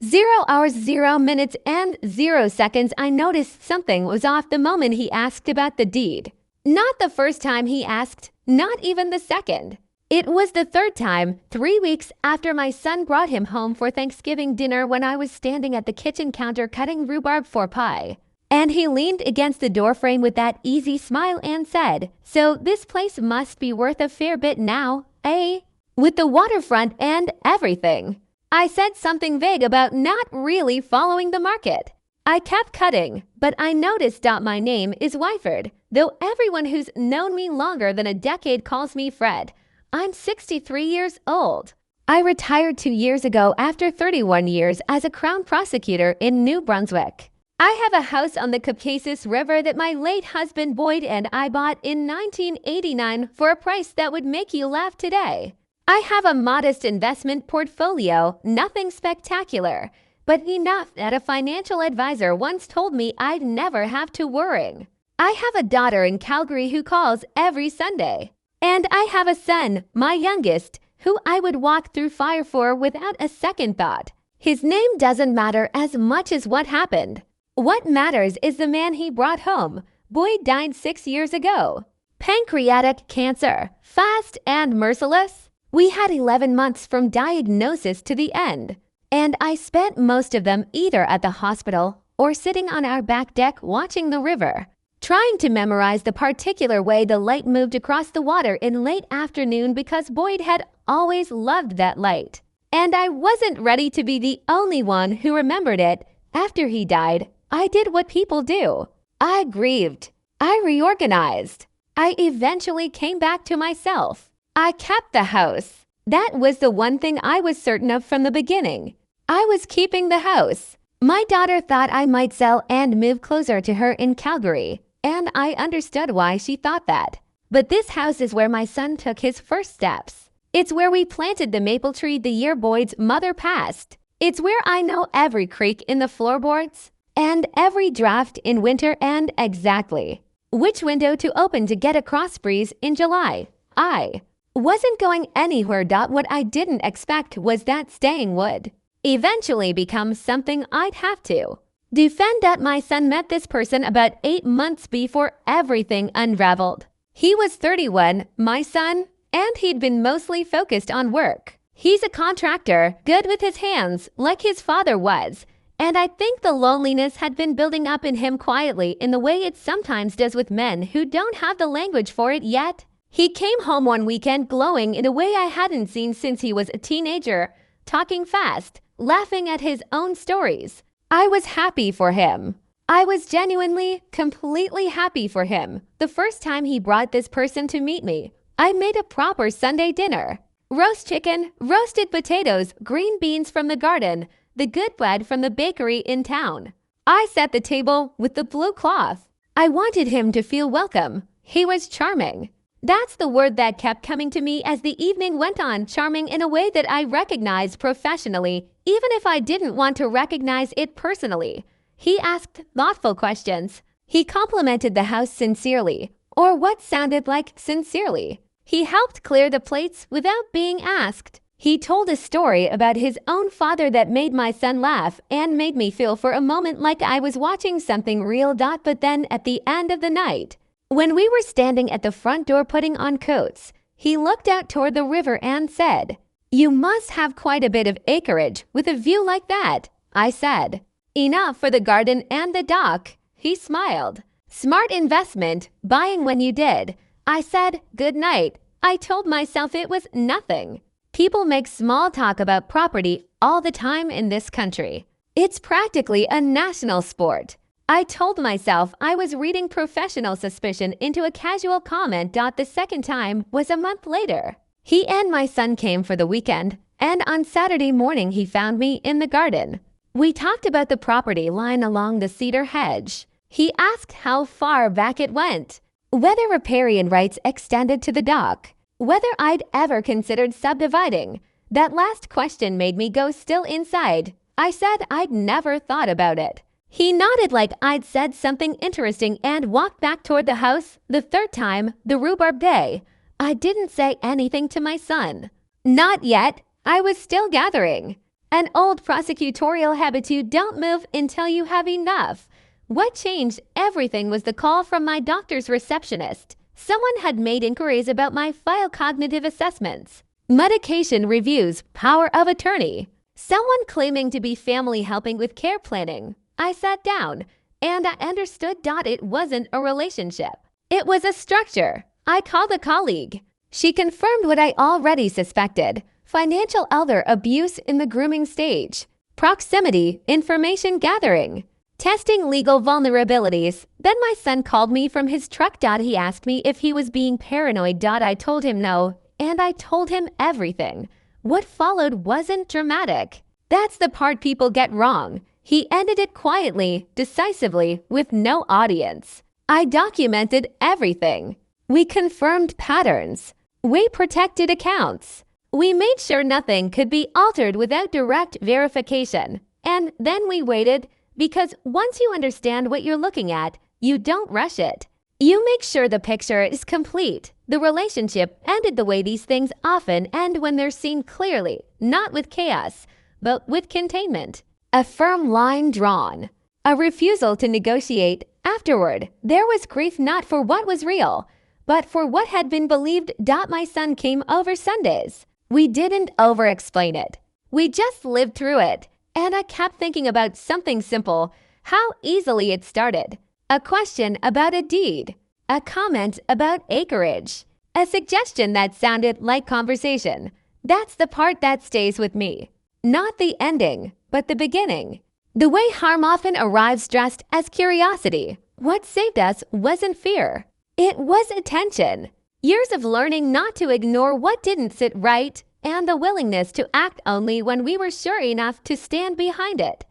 0 hours, 0 minutes, and 0 seconds. I noticed something was off the moment he asked about the deed. Not the first time he asked, not even the second. It was the third time, 3 weeks after my son brought him home for Thanksgiving dinner when I was standing at the kitchen counter cutting rhubarb for pie. And he leaned against the doorframe with that easy smile and said, "So this place must be worth a fair bit now, eh? With the waterfront and everything." I said something vague about not really following the market. I kept cutting, but I noticed my name is Wyford, though everyone who's known me longer than a decade calls me Fred. I'm 63 years old. I retired 2 years ago after 31 years as a Crown prosecutor in New Brunswick. I have a house on the Caucasus River that my late husband Boyd and I bought in 1989 for a price that would make you laugh today. I have a modest investment portfolio, nothing spectacular, but enough that a financial advisor once told me I'd never have to worry. I have a daughter in Calgary who calls every Sunday. And I have a son, my youngest, who I would walk through fire for without a second thought. His name doesn't matter as much as what happened. What matters is the man he brought home. Boyd died 6 years ago. Pancreatic cancer, fast and merciless. We had 11 months from diagnosis to the end, and I spent most of them either at the hospital or sitting on our back deck watching the river, trying to memorize the particular way the light moved across the water in late afternoon because Boyd had always loved that light. And I wasn't ready to be the only one who remembered it. After he died, I did what people do. I grieved. I reorganized. I eventually came back to myself. I kept the house. That was the one thing I was certain of from the beginning. I was keeping the house. My daughter thought I might sell and move closer to her in Calgary, and I understood why she thought that. But this house is where my son took his first steps. It's where we planted the maple tree the year Boyd's mother passed. It's where I know every creak in the floorboards and every draft in winter and exactly which window to open to get a cross breeze in July. I wasn't going anywhere. What I didn't expect was that staying would eventually become something I'd have to defend. That my son met this person about 8 months before everything unraveled. He was 31, my son, and he'd been mostly focused on work. He's a contractor, good with his hands, like his father was, and I think the loneliness had been building up in him quietly in the way it sometimes does with men who don't have the language for it yet. He came home one weekend glowing in a way I hadn't seen since he was a teenager, talking fast, laughing at his own stories. I was happy for him. I was genuinely, completely happy for him. The first time he brought this person to meet me, I made a proper Sunday dinner. Roast chicken, roasted potatoes, green beans from the garden, the good bread from the bakery in town. I set the table with the blue cloth. I wanted him to feel welcome. He was charming. That's the word that kept coming to me as the evening went on, charming in a way that I recognized professionally, even if I didn't want to recognize it personally. He asked thoughtful questions. He complimented the house sincerely, or what sounded like sincerely. He helped clear the plates without being asked. He told a story about his own father that made my son laugh and made me feel for a moment like I was watching something real. But then at the end of the night, when we were standing at the front door putting on coats, he looked out toward the river and said, "You must have quite a bit of acreage with a view like that." I said, "Enough for the garden and the dock." He smiled. "Smart investment, buying when you did." I said, "Good night." I told myself it was nothing. People make small talk about property all the time in this country. It's practically a national sport. I told myself I was reading professional suspicion into a casual comment. The second time was a month later. He and my son came for the weekend, and on Saturday morning he found me in the garden. We talked about the property line along the cedar hedge. He asked how far back it went, whether riparian rights extended to the dock, whether I'd ever considered subdividing. That last question made me go still inside. I said I'd never thought about it. He nodded like I'd said something interesting and walked back toward the house. The third time, the rhubarb day, I didn't say anything to my son. Not yet. I was still gathering. An old prosecutorial habitude, don't move until you have enough. What changed everything was the call from my doctor's receptionist. Someone had made inquiries about my file cognitive assessments, medication reviews, power of attorney. Someone claiming to be family helping with care planning. I sat down, and I understood that it wasn't a relationship. It was a structure. I called a colleague. She confirmed what I already suspected. Financial elder abuse in the grooming stage. Proximity, information gathering. Testing legal vulnerabilities. Then my son called me from his truck. He asked me if he was being paranoid. I told him no, and I told him everything. What followed wasn't dramatic. That's the part people get wrong. He ended it quietly, decisively, with no audience. I documented everything. We confirmed patterns. We protected accounts. We made sure nothing could be altered without direct verification. And then we waited, because once you understand what you're looking at, you don't rush it. You make sure the picture is complete. The relationship ended the way these things often end when they're seen clearly, not with chaos, but with containment. A firm line drawn. A refusal to negotiate. Afterward, there was grief not for what was real, but for what had been believed. My son came over Sundays. We didn't over-explain it. We just lived through it. And I kept thinking about something simple, how easily it started. A question about a deed. A comment about acreage. A suggestion that sounded like conversation. That's the part that stays with me. Not the ending, but the beginning. The way harm often arrives dressed as curiosity. What saved us wasn't fear. It was attention. Years of learning not to ignore what didn't sit right, and the willingness to act only when we were sure enough to stand behind it.